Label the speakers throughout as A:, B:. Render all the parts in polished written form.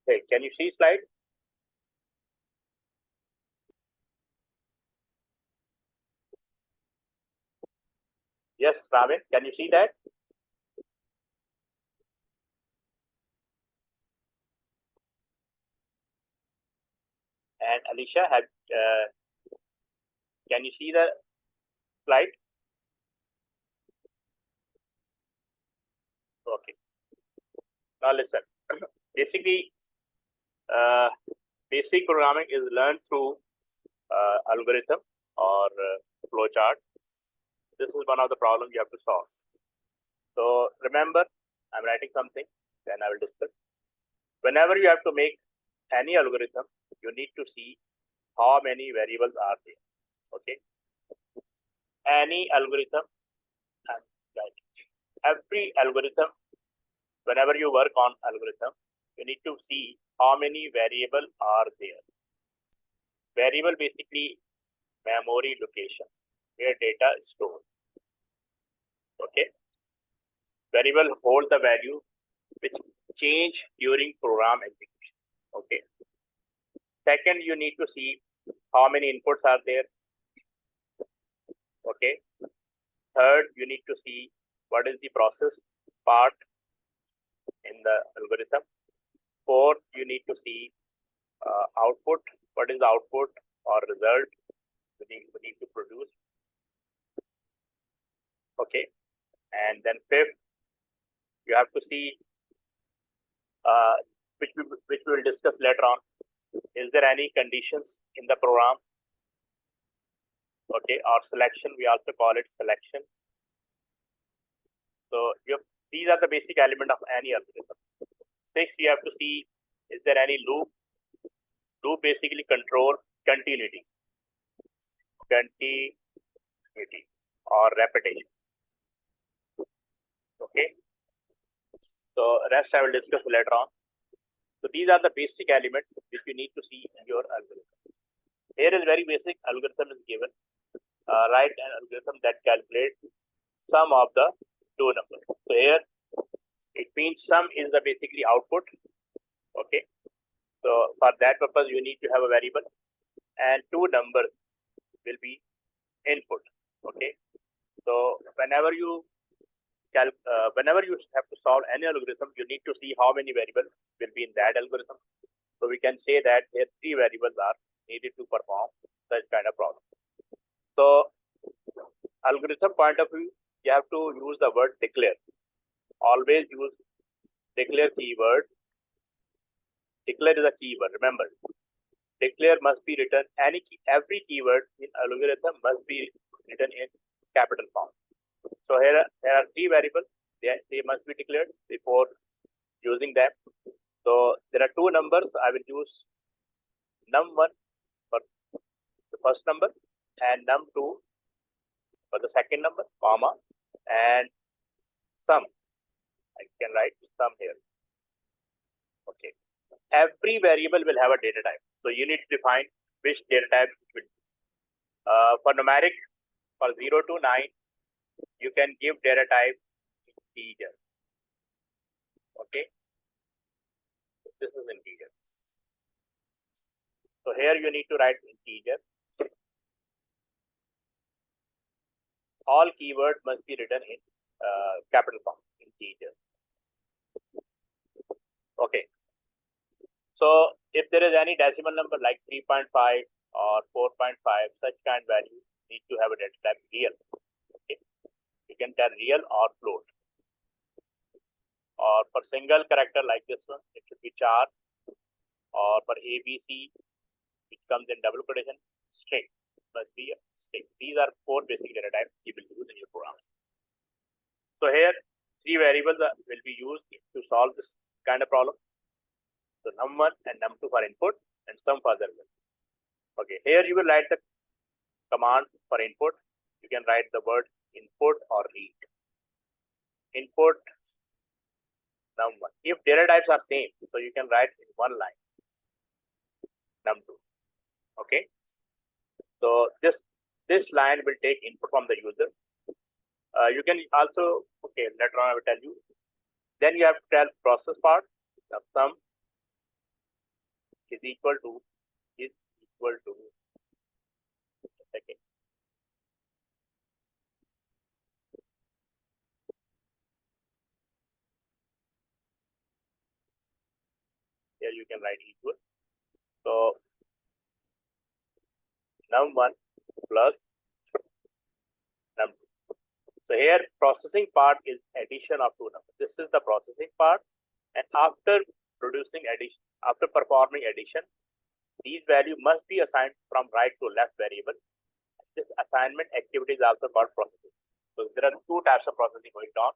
A: Okay, can you see slide? Yes, Ramin, can you see that? And Alicia, can you see the slide? Okay. Now listen. Basically, uh, basic programming is learned through algorithm or flowchart. This is one of the problems you have to solve. So remember, I'm writing something, then I will discuss. Whenever you have to make any algorithm, you need to see how many variables are there. Okay. Any algorithm, and like every algorithm, whenever you work on algorithm, you need to see how many variables are there. Variable basically memory location where data is stored. Okay. Variable hold the value which change during program execution. Okay. Second, you need to see how many inputs are there. Okay. Third, you need to see what is the process part in the algorithm. Fourth, you need to see output. What is the output or result we need to produce? Okay. And then fifth, you have to see which we will discuss later on. Is there any conditions in the program? Okay, or selection, we also call it selection. So these are the basic element of any algorithm. Six, we have to see, is there any loop? Loop basically control continuity or repetition. Okay, so rest I will discuss later on. So these are the basic elements which you need to see in your algorithm. Here is very basic algorithm is given. Write an algorithm that calculates sum of the two numbers. So here it means sum is the basically output. Okay. So for that purpose you need to have a variable and two numbers will be input. Okay. So whenever you have to solve any algorithm, you need to see how many variables will be in that algorithm. So we can say that here three variables are needed to perform such kind of problem. So algorithm point of view, you have to use the word declare. Always use declare keyword. Declare is a keyword. Remember, declare must be written. Every keyword in algorithm must be written in capital form. So here are three variables. They must be declared before using them. So there are two numbers. I will use num1 for the first number and num2 for the second number, comma, and sum. I can write sum here. Okay. Every variable will have a data type. So you need to define which data type it will. For numeric, for 0 to 9, you can give data type integer. Okay. This is integer. So here you need to write integer. All keywords must be written in capital form, integer. Okay. So if there is any decimal number like 3.5 or 4.5, such kind value need to have a data type real. Okay. You can tell real or float. Or for single character like this one, it should be char. Or for ABC, which comes in double quotation, string must be a string. These are four basic data types you will use in your program. So here, three variables will be used to solve this kind of problem. So num1 and num2 for input and sum for the result. Okay, here you will write the command for input. You can write the word input or read. Input num1. If data types are same, so you can write in one line num2. Okay. So this line will take input from the user. You can also, okay, later on I will tell you. Then you have to tell process part, the sum, is equal to second. Here you can write equal. So num1 plus num2. So here processing part is addition of two numbers. This is the processing part, and after performing addition, these values must be assigned from right to left variable. This assignment activity is also called processing. So there are two types of processing going on.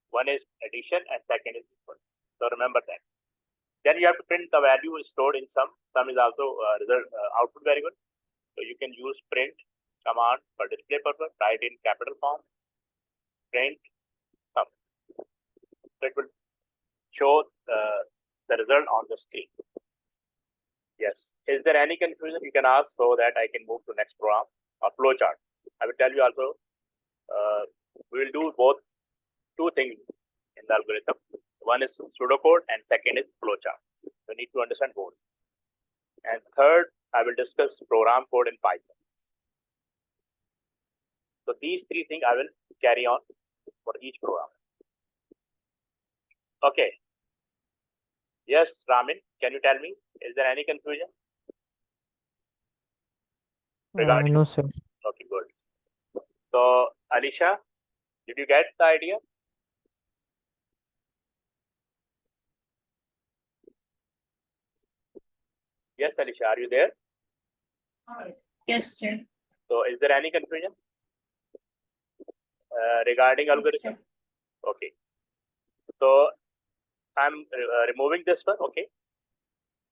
A: One is addition and second is equal. So remember that. Then you have to print the value stored in sum. Sum is also result output variable. So you can use print command for display purpose. Write in capital form. Print sum. So it will show the result on the screen. Yes. Is there any confusion? You can ask so that I can move to next program or flowchart. I will tell you also. We will do both two things in the algorithm. One is pseudocode and second is flowchart. You need to understand both. And third, I will discuss program code in Python. So these three things I will carry on for each program. Okay. Yes, Ramin, can you tell me, is there any confusion?
B: No, sir.
A: Okay, good. So, Alisha, did you get the idea? Yes, Alisha, are you there?
C: Yes, sir.
A: So, is there any confusion regarding algorithm?
C: Yes,
A: okay. So, I'm removing this one. Okay.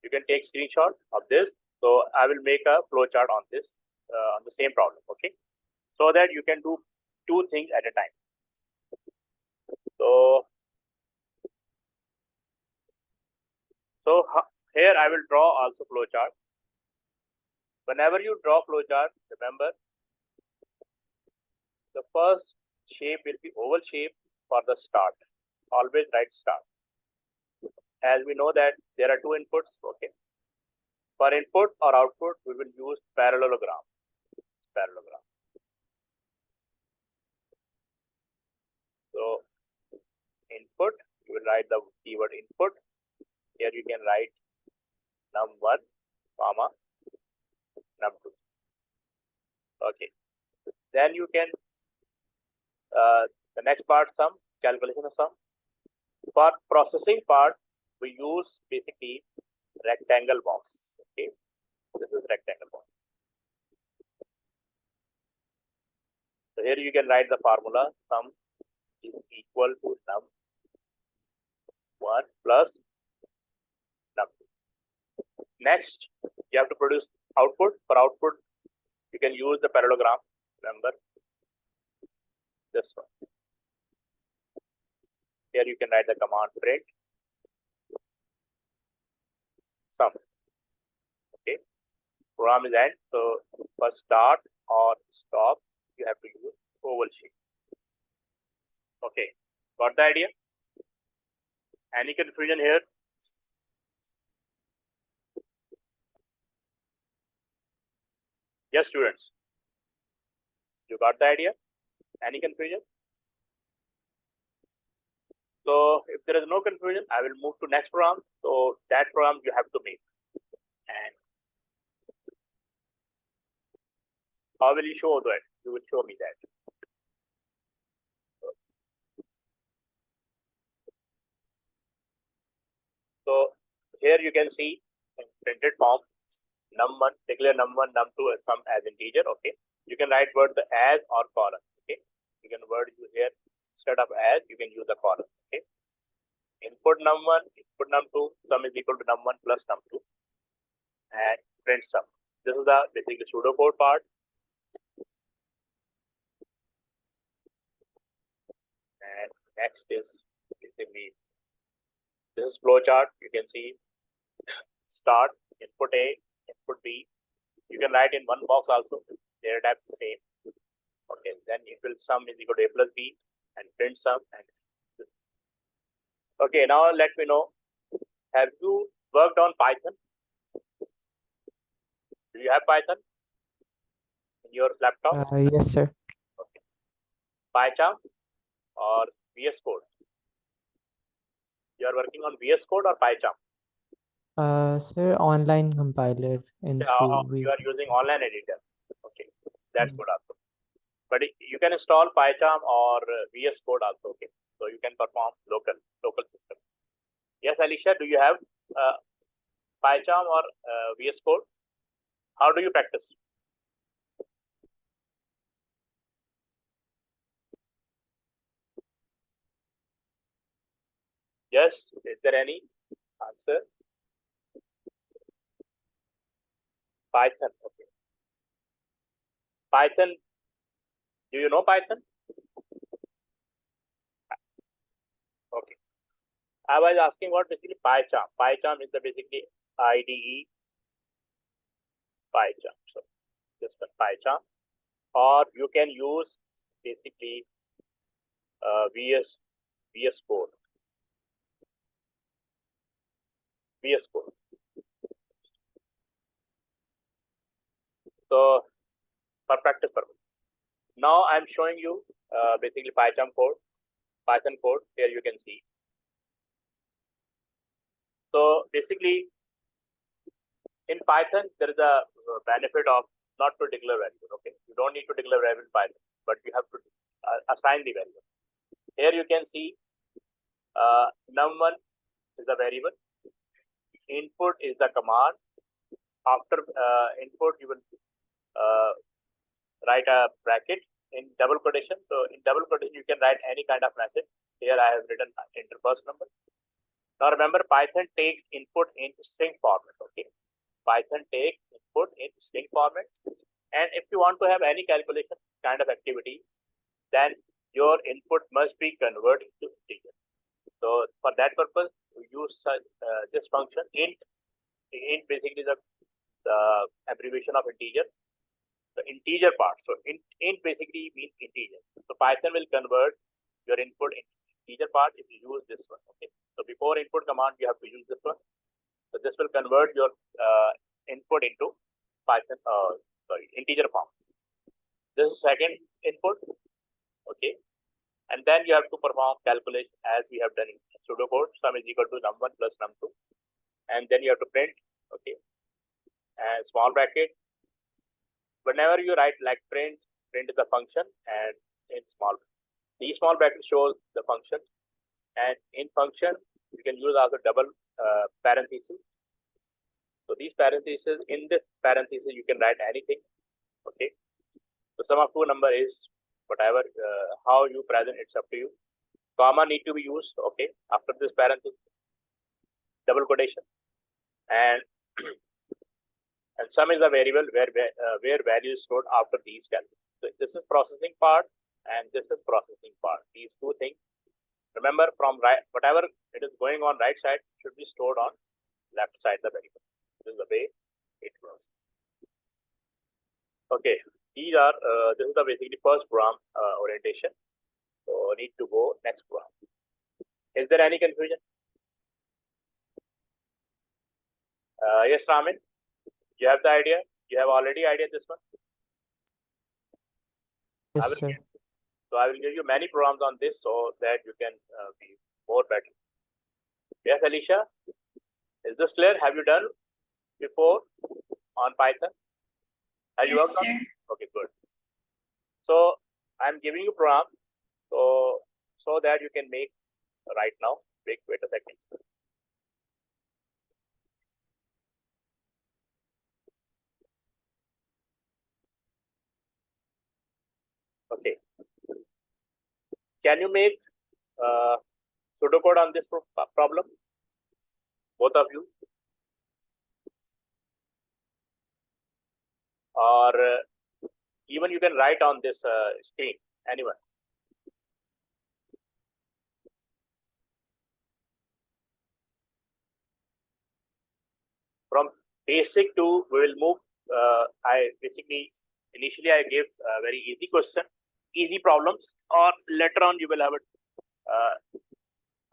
A: You can take screenshot of this. So, I will make a flowchart on this on the same problem. Okay. So that you can do two things at a time. So here I will draw also flowchart. Whenever you draw flowchart, remember the first shape will be oval shape for the start. Always write start. As we know that there are two inputs. Okay. For input or output, we will use parallelogram. So input, you will write the keyword input. Here you can write num1, comma, num2. Okay. Then you can the next part, sum, calculation of sum. For processing part, we use basically rectangle box. Okay, this is rectangle box. So here you can write the formula. Sum is equal to num1 plus num2. Next, you have to produce output. For output, you can use the parallelogram. Remember this one. Here you can write the command print sum. Okay, program is end. So for start or stop, you have to use oval shape. Okay, got the idea? Any confusion here? Yes, students. You got the idea? Any confusion? So if there is no confusion, I will move to next program. So that program you have to make. And how will you show that? You will show me that. So here you can see in printed form num1, declare num1, num2 as sum as integer. Okay. You can write word the as or column. Okay. You can word use here instead of as, you can use the column. Okay. Input num1, input num2, sum is equal to num1 plus num2, and print sum. This is the basically pseudocode part. And next is basically this is flowchart. You can see start, input A, input B. You can write in one box also. Their type the same. Okay, then it will sum is equal to A plus B and print sum. And okay, now let me know. Have you worked on Python? Do you have Python in your laptop?
B: Yes, sir.
A: Okay. PyCharm or VS Code? You are working on VS Code or PyCharm?
B: Sir, online compiler in school.
A: You are using online editor. Okay, that's good also. But you can install PyCharm or VS Code also. Okay, so you can perform local system. Yes, Alicia, do you have PyCharm or VS Code? How do you practice? Yes, is there any answer? Python, okay. Python, do you know Python? Okay. I was asking what basically PyCharm. PyCharm is the basically IDE PyCharm. So this one PyCharm, or you can use basically VS Code. VS Code. So for practice purpose. Now I'm showing you basically Python code. Here you can see. So basically in Python there is a benefit of not to declare variable. Okay, you don't need to declare variable in Python, but you have to assign the variable. Here you can see num1 is the variable. Input is the command. After input, you will write a bracket in double quotation. So in double quotation, you can write any kind of message. Here I have written enter first number. Now remember, Python takes input in string format. Okay, Python takes input in string format. And if you want to have any calculation kind of activity, then your input must be converted into integer. So for that purpose, we use this function int. Int basically the abbreviation of integer, the integer part. So int basically means integer. So Python will convert your input in integer part if you use this one. Okay. So before input command, you have to use this one. So this will convert your input into Python, integer form. This is second input. Okay. And then you have to perform calculation as we have done in pseudocode. Sum is equal to num1 plus num2. And then you have to print. Okay. And small bracket. Whenever you write like print is the function, and in small the small bracket shows the function, and in function you can use also double parenthesis. So these parentheses, in this parenthesis you can write anything. Okay, so sum of two number is whatever, how you present, it's up to you. Comma need to be used. Okay, after this parenthesis, double quotation, and and sum is a variable where value is stored after these values. So this is processing part and this is processing part. These two things. Remember, from right, whatever it is going on right side should be stored on left side the variable. This is the way it works. Okay, these are this is the basically first program orientation. So need to go next program. Is there any confusion? Yes, Ramin. You have the idea? You have already idea this one?
B: Yes, sir.
A: So I will give you many programs on this so that you can be more better. Yes, Alicia, is this clear? Have you done before on Python? Have you worked on? Okay, good. So I'm giving you program so that you can make right now. Wait a second. Okay. Can you make pseudocode on this problem? Both of you? Or even you can write on this screen, anyone? From basic to, we will move. Initially I gave a very easy question, easy problems, or later on you will have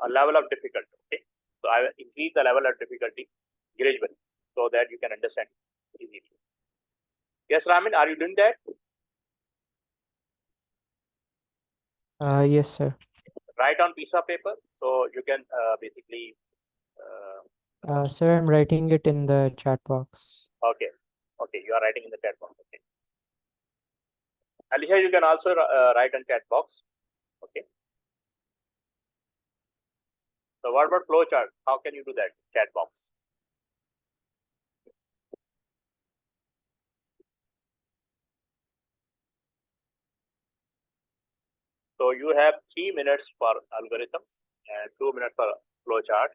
A: a level of difficulty. Okay, so I will increase the level of difficulty. gradually so that you can understand easily. Yes, Ramin, are you doing that?
B: Yes, sir.
A: Write on piece of paper so you can basically.
B: Sir, I'm writing it in the chat box.
A: Okay, okay, you are writing in the chat box. Okay, Alicia, you can also write on chat box. Okay. So what about flowchart? How can you do that? Chat box. So you have 3 minutes for algorithm and 2 minutes for flowchart.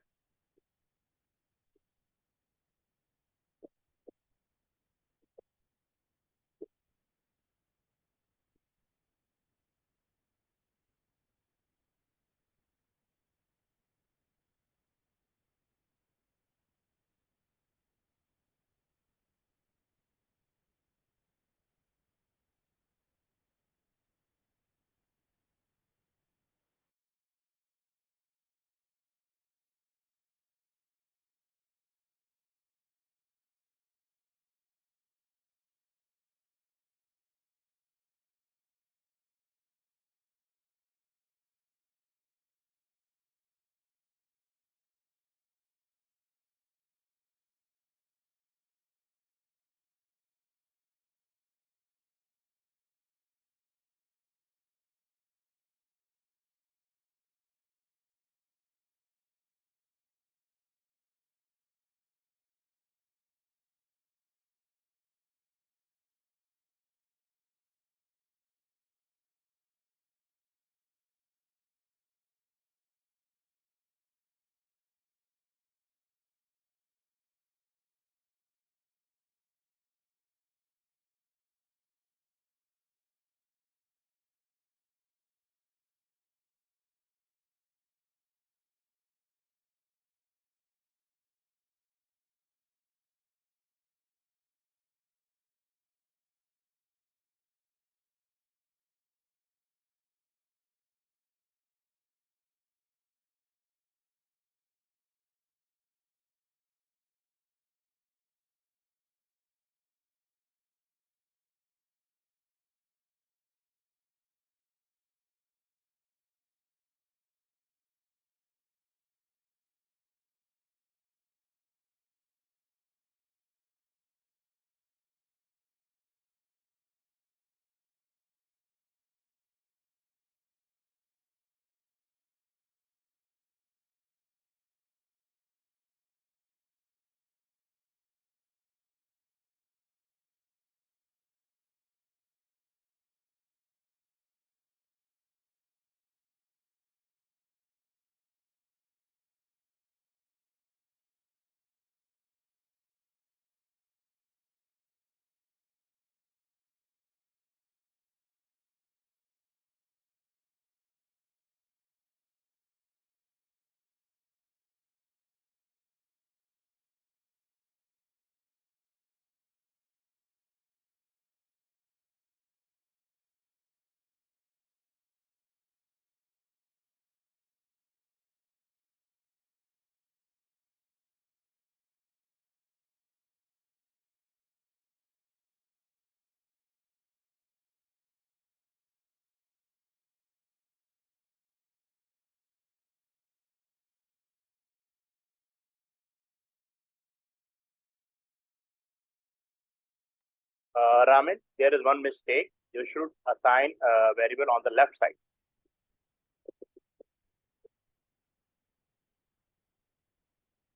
A: Ramin, there is one mistake. You should assign a variable on the left side.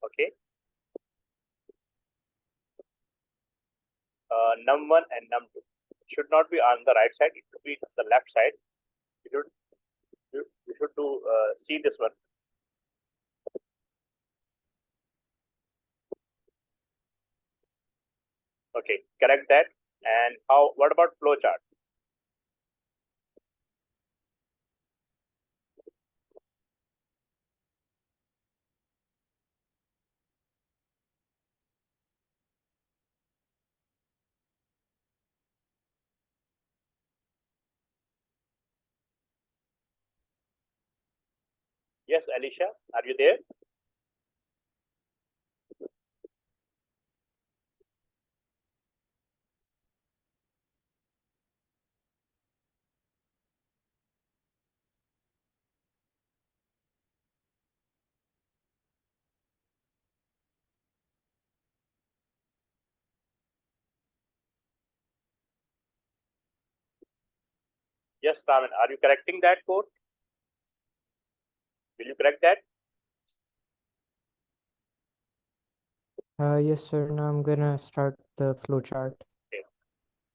A: Okay. Num1 and num2 should not be on the right side. It should be on the left side. You should do see this one. Okay, correct that. And how? What about flowchart? Yes, Alicia, are you there? Yes, Raman, are you correcting that code? Will you correct that?
B: Yes, sir. Now I'm gonna start the flowchart.
A: Okay.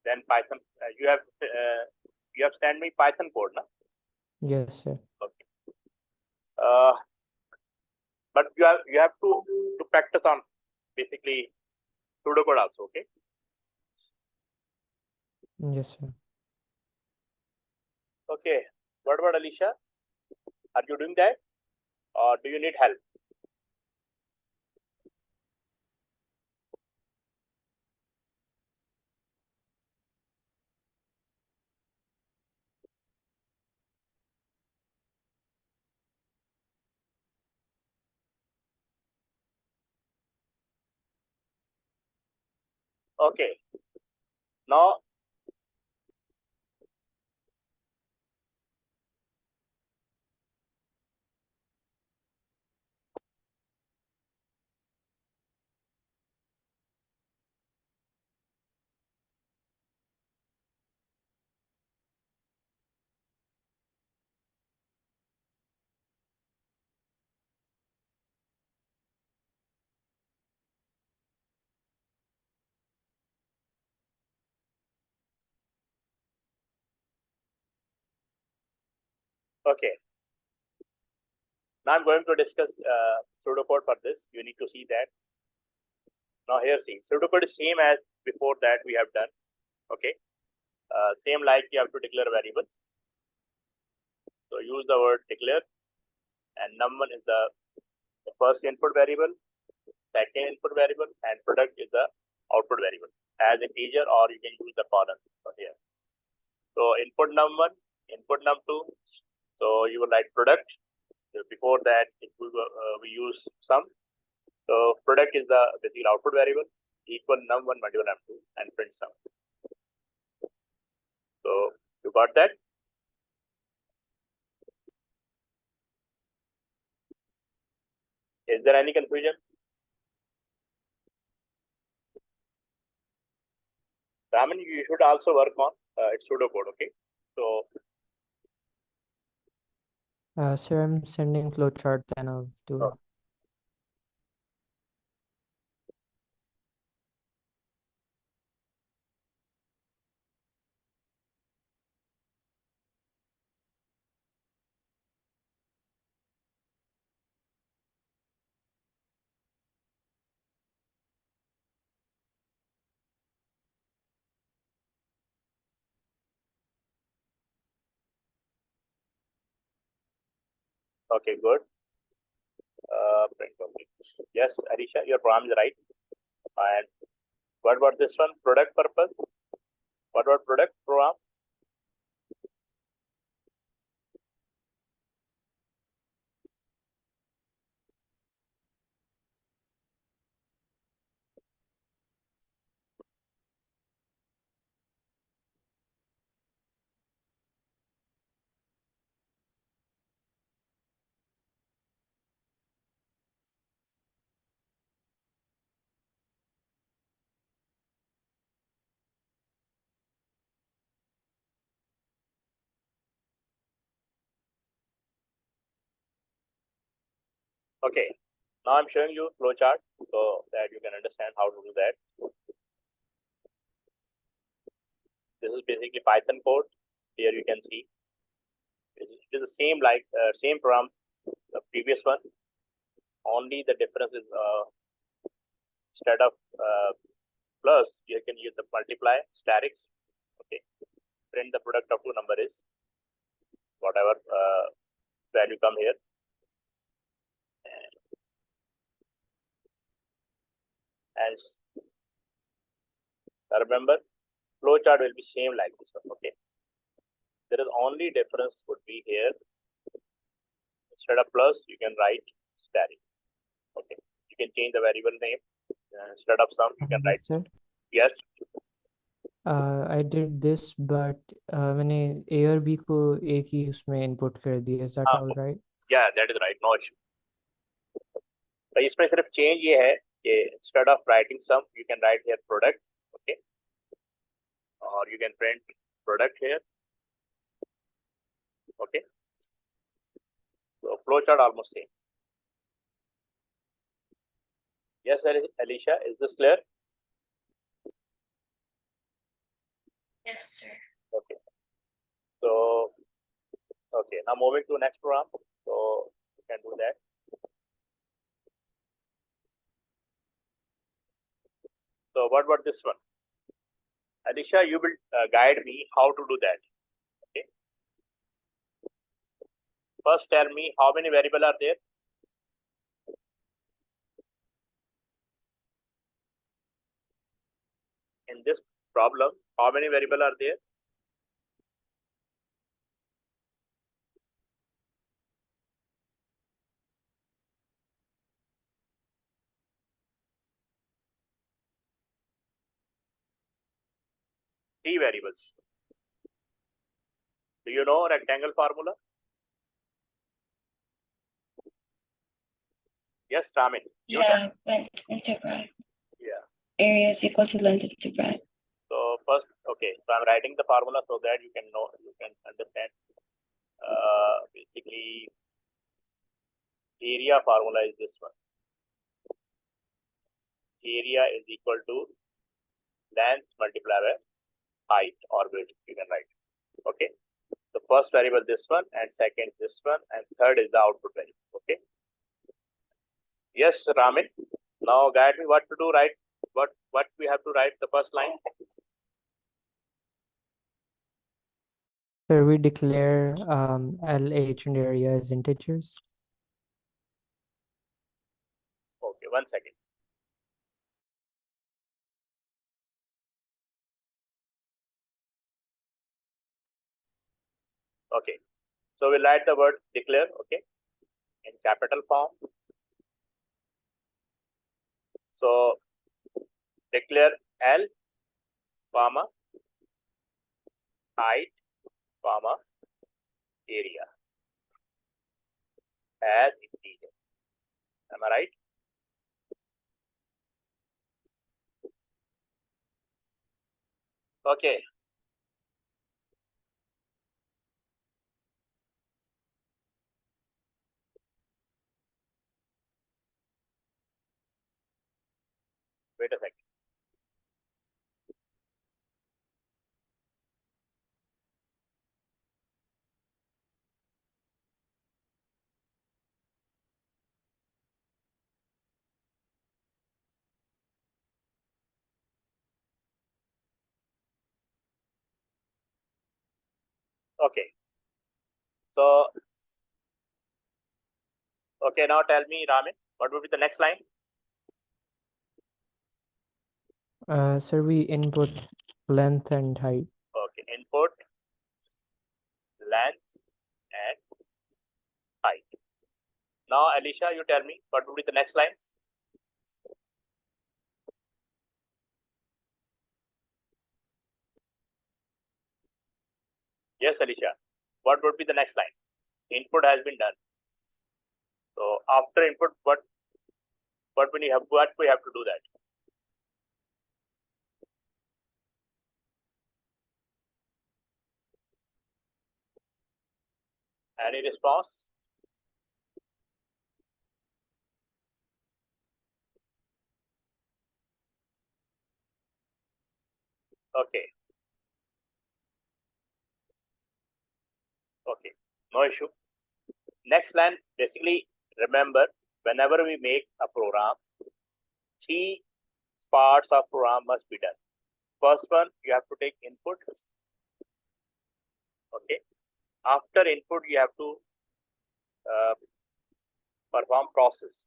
A: Then Python, you have sent me Python code, na?
B: Yes, sir.
A: Okay. But you have to practice on basically pseudocode also. Okay.
B: Yes, sir.
A: Okay. What about Alicia? Are you doing that, or do you need help? Okay. Now, okay. Now I'm going to discuss pseudocode for this. You need to see that. Now here, see, pseudocode is same as before that we have done. Okay. Same like you have to declare a variable. So use the word declare, and num1 is the first input variable, second input variable, and product is the output variable as integer, or you can use the column here. So input num1, input num2. So you will write product. Before that, we use sum. So product is the basically output variable, equal num1 multiple num2, and print sum. So you got that? Is there any confusion? Raman, you should also work on its pseudocode. Okay. So
B: Sir, I'm sending flowchart then I'll do it.
A: okay, good. Print okay. Yes, Arisha, your program is right. And what about this one? Product purpose. What about product program? Okay. Now I'm showing you flowchart so that you can understand how to do that. This is basically Python code. Here you can see it is the same like same program, the previous one. Only the difference is instead of plus, you can use the multiply statics. Okay, print the product of two number is whatever value come here. And remember, flowchart will be same like this one. Okay, there is only difference would be here. Instead of plus, you can write static. Okay, you can change the variable name. Instead of sum, you can
B: Yes,
A: write.
B: sir.
A: Yes.
B: I did this, but मैंने A और B को एक ही उसमें input कर दिया. Is that all right?
A: Yeah, that is right. No issue. तो इसमें सिर्फ चेंज ये है कि instead of writing sum, you can write here product. Okay, or you can print product here. Okay. So flowchart almost same. Yes, Alicia, is this clear?
C: Yes, sir.
A: Okay. So, okay, now moving to next program. So you can do that. So what about this one? Alicia, you will guide me how to do that. Okay. First, tell me how many variables are there? In this problem, how many variables are there? Three variables. Do you know rectangle formula? Yes, Ramin.
C: Yeah, length into breadth.
A: Yeah.
C: Area is equal to length into breadth.
A: So first, okay, so I'm writing the formula so that you can know, you can understand. Basically, area formula is this one. Area is equal to length multiplied by height or width, you can write. Okay. The first variable this one, and second this one, and third is the output variable. Okay. Yes, Ramin. Now guide me what to do. Right? What we have to write the first line.
B: So we declare LH and area as integers.
A: Okay, 1 second. Okay, so we'll write the word declare. Okay, in capital form. So declare L, comma, height, comma, area as integer. Am I right? Okay. Wait a second. Okay. So okay, now tell me, Ramin, what would be the next line?
B: So we input length and height.
A: Okay, input, length, and height. Now, Alicia, you tell me what would be the next line? Yes, Alicia. What would be the next line? Input has been done. So after input, what we have to do that? Any response? Okay. Okay. No issue. Next line, basically, remember, whenever we make a program, three parts of program must be done. First one, you have to take input. Okay. After input, you have to perform process.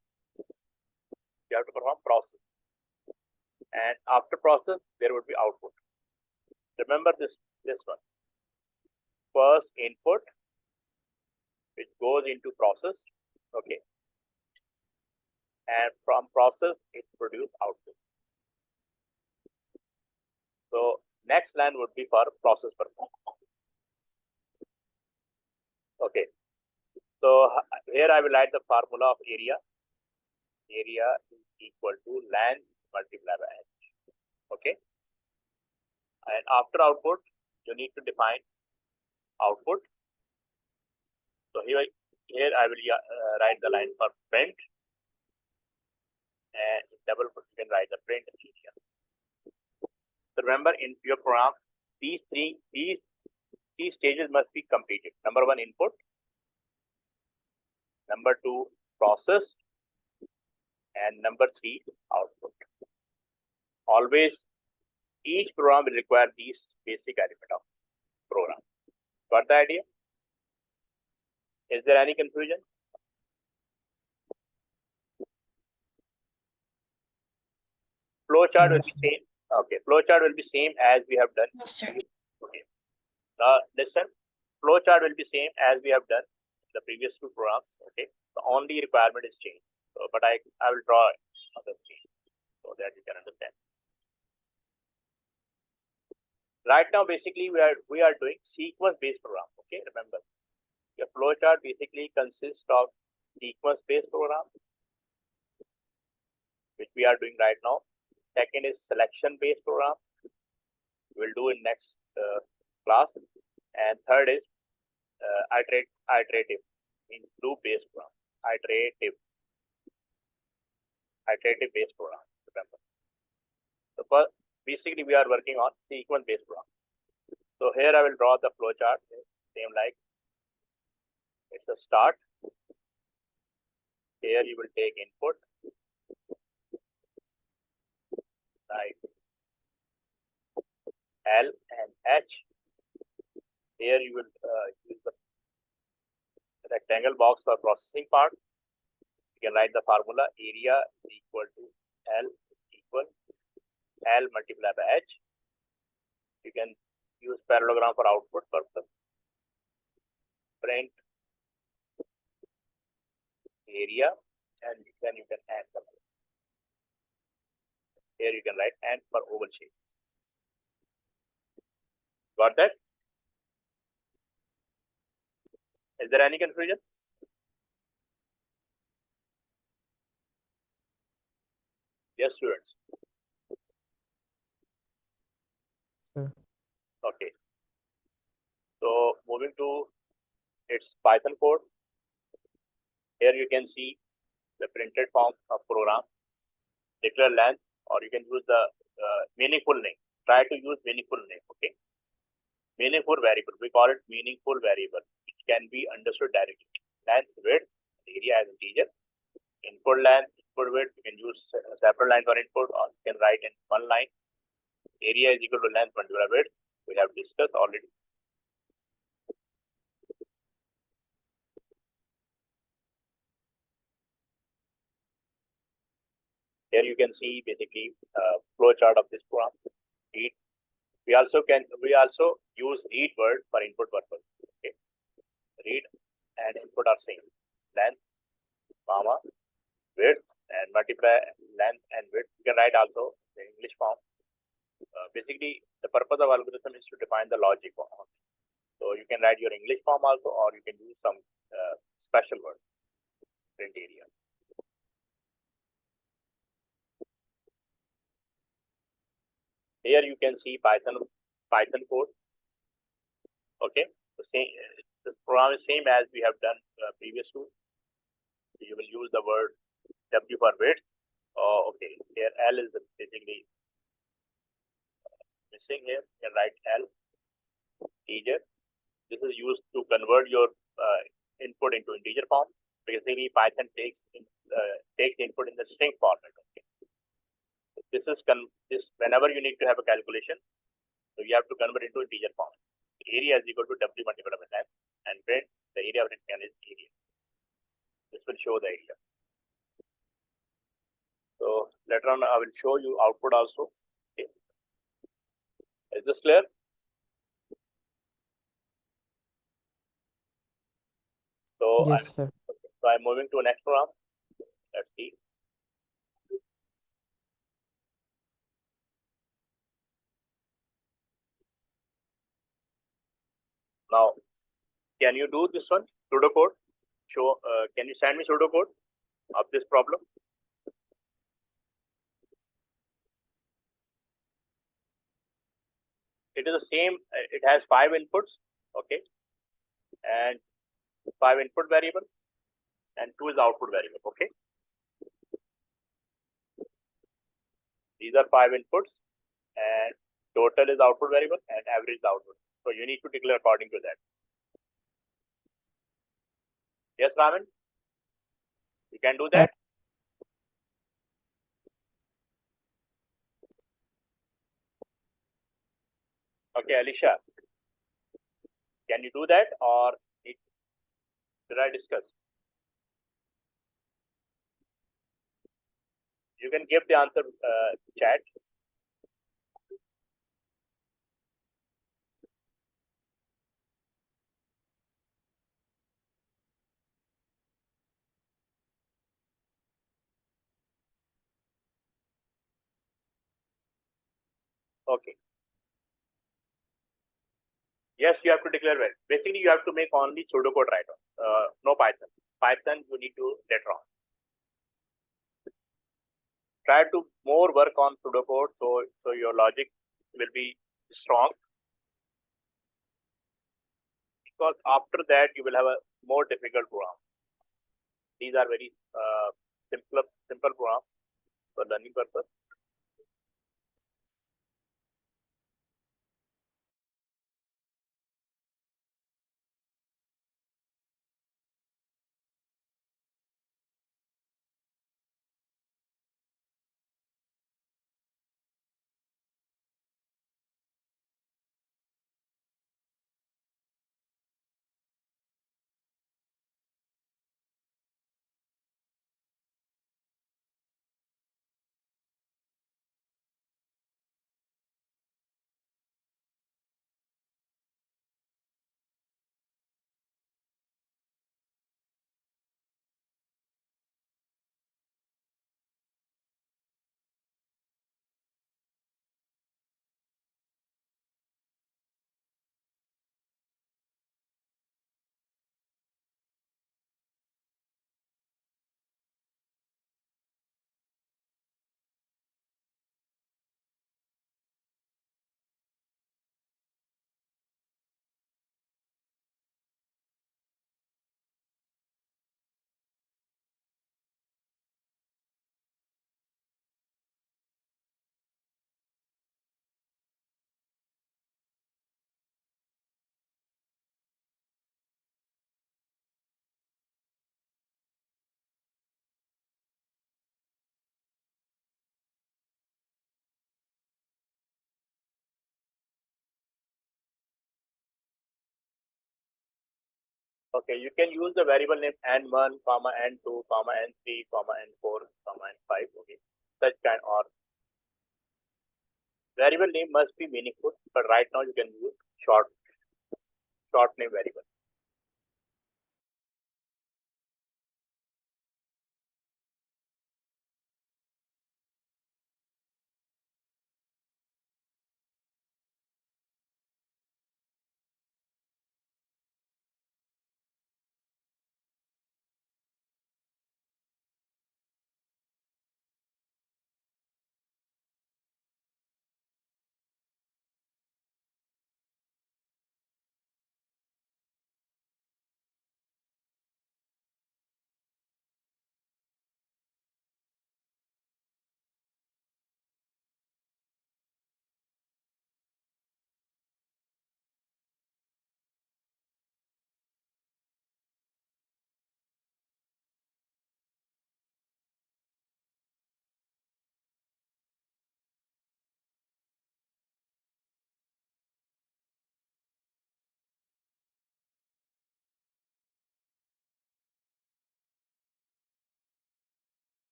A: You have to perform process. And after process, there would be output. Remember this one. First input, which goes into process. Okay. And from process, it produces output. So next line would be for process performance. Okay. So here I will write the formula of area. Area is equal to length multiplied by h. Okay. And after output, you need to define output. So here I will write the line for print, and double quote you can write the print area. So remember, in your program, these three stages must be completed. Number one, input. Number two, process. And number three, output. Always, each program will require these basic element of program. Got the idea? Is there any confusion? Flowchart will be same. Okay, flowchart will be same as we have done.
C: No, sir.
A: Okay. Now listen, flowchart will be same as we have done the previous two programs. Okay. The only requirement is change. So, but I will draw other change so that you can understand. Right now, basically, we are doing sequence-based program. Okay, remember, your flowchart basically consists of sequence-based program, which we are doing right now. Second is selection-based program. We'll do in next class. And third is iterative, means loop-based program. Iterative-based program. Remember. So first, basically, we are working on sequence-based program. So here I will draw the flowchart. Same like it's a start. Here you will take input. Right. L and H. Here you will use the rectangle box for processing part. You can write the formula: area is equal to L equal L multiplied by H. You can use parallelogram for output purpose. Print area, and then you can add the value. Here you can write and for oval shape. Got that? Is there any confusion? Yes, students.
B: Sure.
A: Okay. So moving to its Python code. Here you can see the printed form of program, declare length, or you can use the meaningful name. Try to use meaningful name. Okay. Meaningful variable. We call it meaningful variable, which can be understood directly. Length, width, area as integer. Input length, input width. You can use separate line for input, or you can write in one line. Area is equal to length multiplied by width. We have discussed already. Here you can see basically flow chart of this program. Read. We also use read word for input purpose. Okay. Read and input are same. Length, comma, width, and multiply length and width. You can write also the English form. Basically, the purpose of algorithm is to define the logic form. So you can write your English form also, or you can use some special word. Print area. Here you can see Python code. Okay, the same. This program is same as we have done previous two. You will use the word W for width. Oh, okay. Here L is basically missing here. You can write L. Integer. This is used to convert your input into integer form. Basically, Python takes input in the string format. Okay. This is whenever you need to have a calculation, so you have to convert into integer form. Area is equal to W multiplied by length, and print the area of rectangle is area. This will show the area. So later on, I will show you output also. Okay. Is this clear? So
B: Yes, sir.
A: So I'm moving to next program. Let's see. Now, can you do this one? Pseudocode. Show. Can you send me pseudocode of this problem? It is the same. It has 5 inputs. Okay, and 5 input variable and 2 is output variable. Okay, these are 5 inputs and total is output variable and average is output. So you need to declare according to that. Yes, Raman, you can do that. Okay, Alicia, can you do that or should I discuss? You can give the answer chat. Okay. Yes, you have to declare well. Basically, you have to make only pseudocode write-off, no Python. Python you need to later on. Try to more work on pseudocode so your logic will be strong. Because after that you will have a more difficult program. These are very simple programs for learning purpose. Okay, you can use the variable name n1, comma n2, comma n3, comma n4, comma n5. Okay, such kind or variable name must be meaningful, but right now you can use short name variable.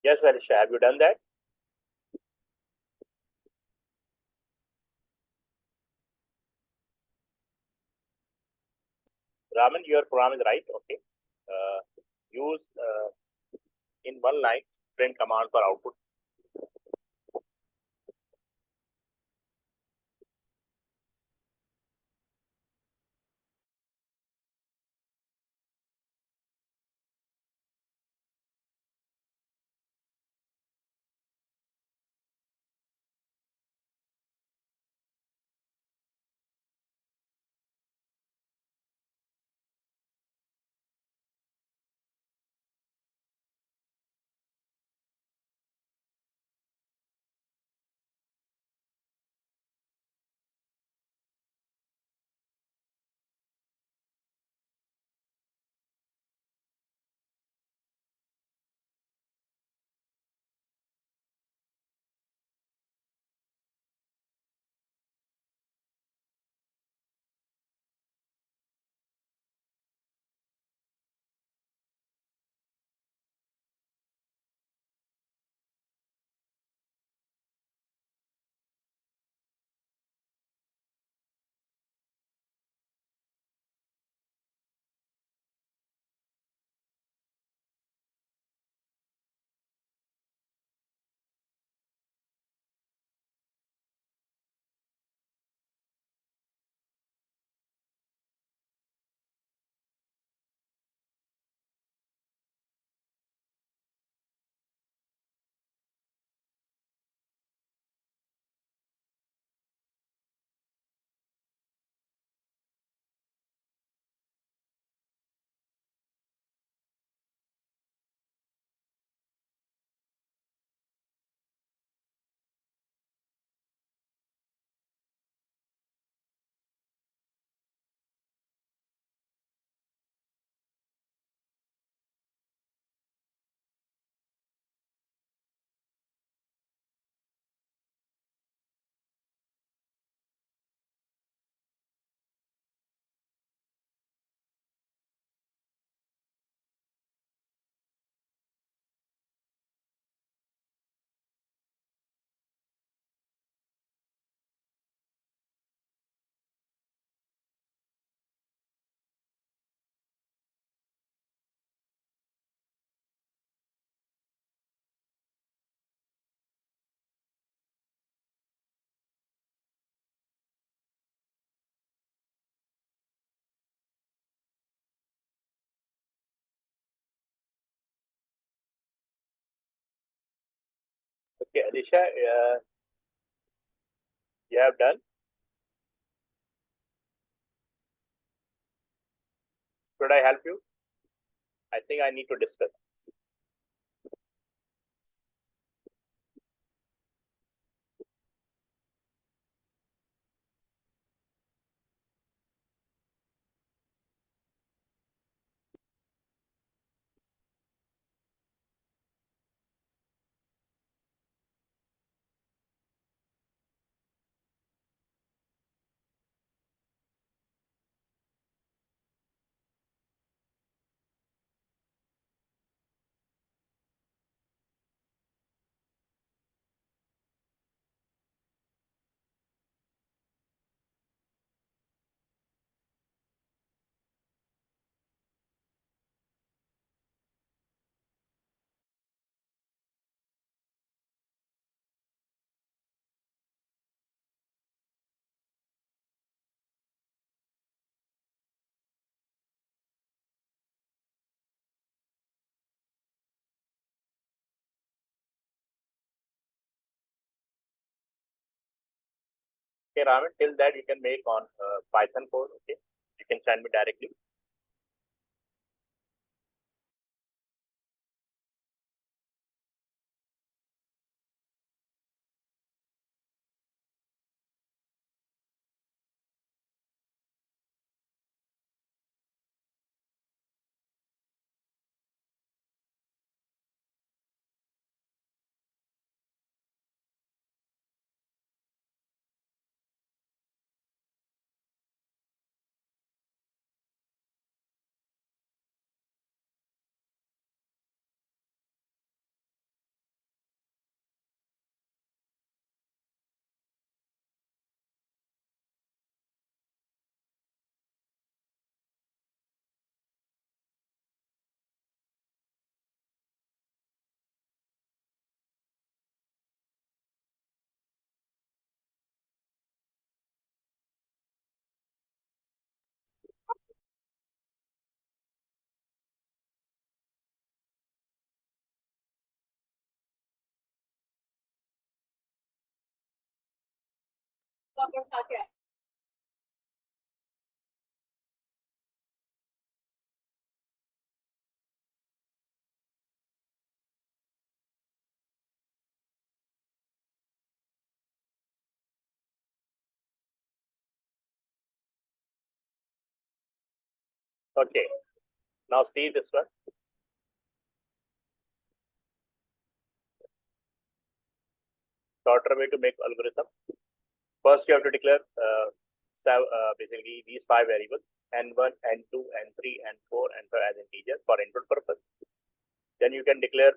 A: Yes, Alisha, have you done that? Raman, your program is right. Okay. Use in one line print command for output. Okay, Alisha, you have done. Should I help you? I think I need to discuss. Okay, Raman, till that you can make on Python code. Okay, you can send me directly. Okay, now see this one. Shorter way to make algorithm. First, you have to declare basically these 5 variables: n1, n2, n3, n4, n5 as integer for input purpose. Then you can declare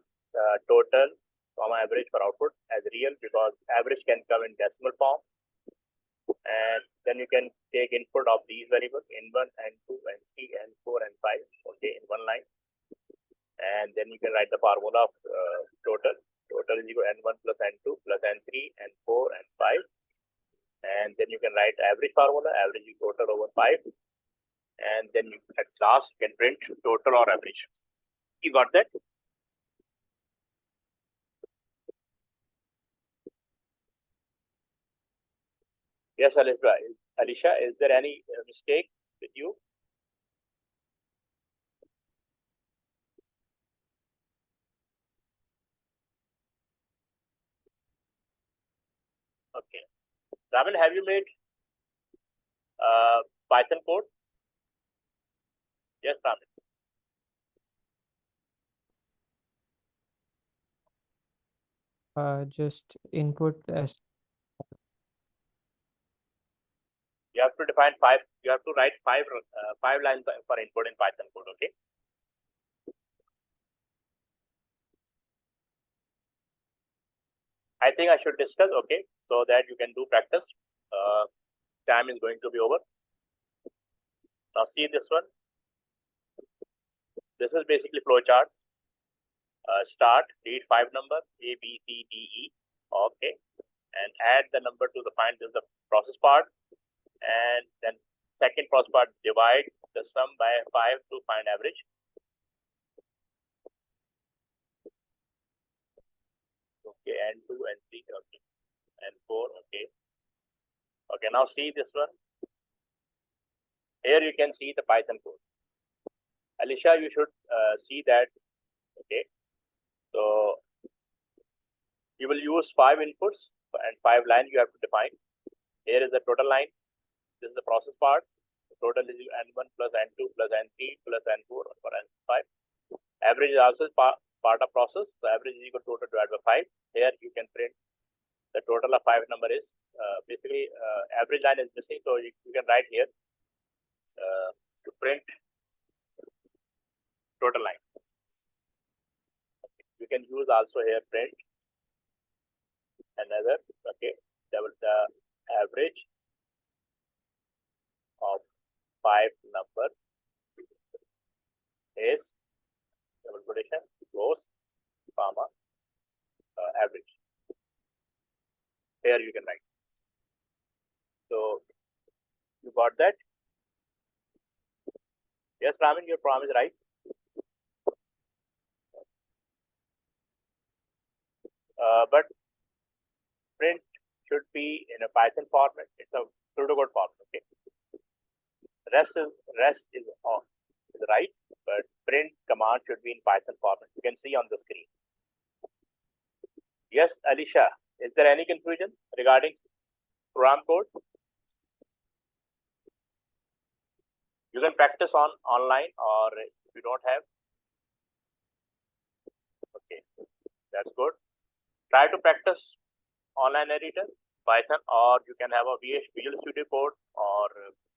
A: total, comma average for output as real, because average can come in decimal form. And then you can take input of these variables n1, n2, n3, n4, n5, okay, in one line. And then you can write the formula of total. Total is equal to n1 plus n2 plus n3, n4, n5. And then you can write average formula, average is total over 5. And then you, at last, you can print total or average. You got that? Yes, Alisha, is there any mistake with you? Okay. Raman, have you made Python code? Yes, Raman.
B: Just input as
A: You have to define 5. You have to write 5 lines for input in Python code. Okay. I think I should discuss. Okay, so that you can do practice. Time is going to be over. Now see this one. This is basically flowchart. Start, read 5 numbers A, B, C, D, E. Okay, and add the number to the find. This is the process part, and then second process part, divide the sum by 5 to find average. Okay, and 2 and 3. Okay, and 4. Okay. Okay, now see this one. Here you can see the Python code. Alisha, you should see that. Okay, so you will use 5 inputs and 5 lines you have to define. Here is the total line. This is the process part. The total is n1 plus n2 plus n3 plus n4 for n5. Average is also part of process. So average is equal to total divided by 5. Here you can print the total of 5 number is basically average line is missing. So you can write here to print total line. You can use also here print another. Okay, double the average of 5 number is double quotation close comma average. Here you can write. So you got that? Yes, Ramin, your promise is right. But print should be in a Python format. It's a pseudocode format. Okay. Rest is right, but print command should be in Python format. You can see on the screen. Yes, Alisha, is there any confusion regarding program code? You can practice online, or if you don't have. Okay, that's good. Try to practice online editor, Python, or you can have a Visual Studio Code, or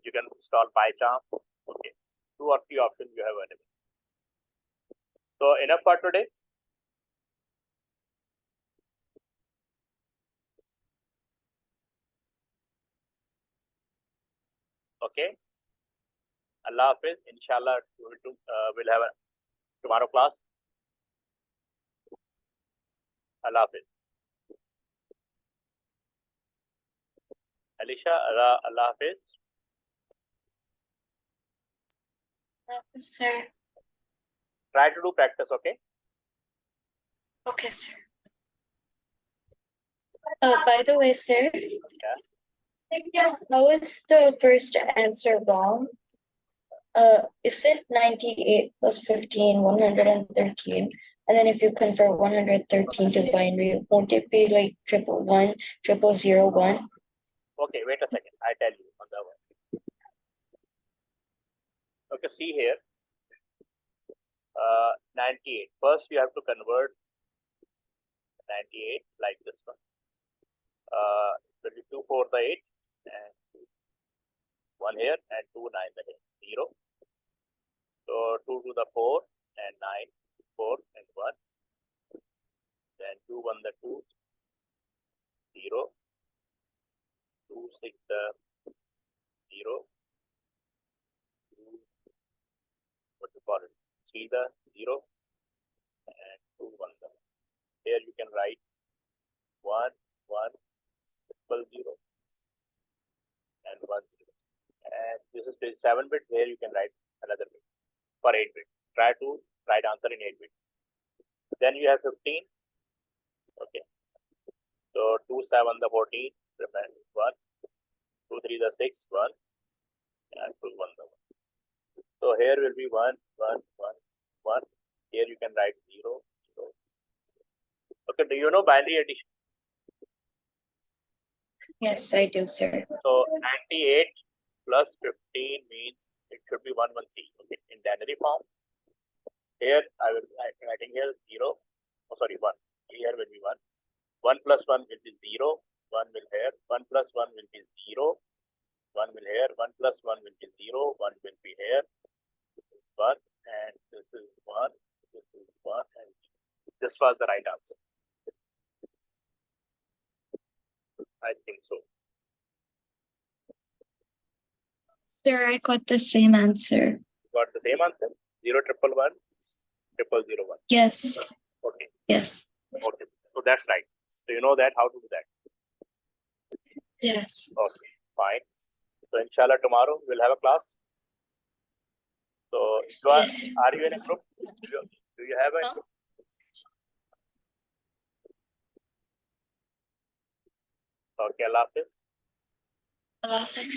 A: you can install PyCharm. Okay, 2 or 3 options you have available. So enough for today. Okay. Allah Hafiz. Inshallah, we'll have a tomorrow class. Allah Hafiz. Alisha, Allah Hafiz.
C: Sir.
A: Try to do practice, okay?
C: Okay, sir. By the way, sir.
A: Yeah.
C: How is the first answer wrong? Is it 98 plus 15, 113? And then if you convert 113 to binary, won't it be like 111, 0001?
A: Okay, wait a second. I tell you on the one. Okay, see here. 98. First, you have to convert 98 like this one. 22 for the 8 and 1 here and 2 9 the here 0. So 2 to the 4 and 9 4 and 1. Then 2 1 the 2 0. 2 6 the 0. 2 what you call it 3 the 0 and 2 1 the. Here you can write 1 1 0 and 1 0. And this is 7 bit. Here you can write another bit for 8 bit. Try to write answer in 8 bit. Then you have 15. Okay. So 2 7 the 14 remain 1. 2 3 the 6 1 and 2 1 the 1. So here will be 1 1 1 1. Here you can write 0 0. Okay. Do you know binary addition?
C: Yes, I do, sir.
A: So 98 plus 15 means it should be 113. Okay. In binary form. Here I will writing here 0. Oh, sorry, 1. Here will be 1. 1 plus 1 will be 0. 1 will here. 1 plus 1 will be 0. 1 will here. 1 plus 1 will be 0. 1 will be here. This is 1 and this is 1. This is 1 and this was the right answer. I think so.
C: Sir, I got the same answer.
A: Got the same answer? 0 1 1 0 0 1.
C: Yes.
A: Okay.
C: Yes.
A: Okay. So that's right. So you know that how to do that.
C: Yes.
A: Okay. Fine. So inshallah tomorrow we'll have a class. So
C: Yes.
A: are you in a group? Do you have a group? Okay, Allah Hafiz.
C: Allah Hafiz.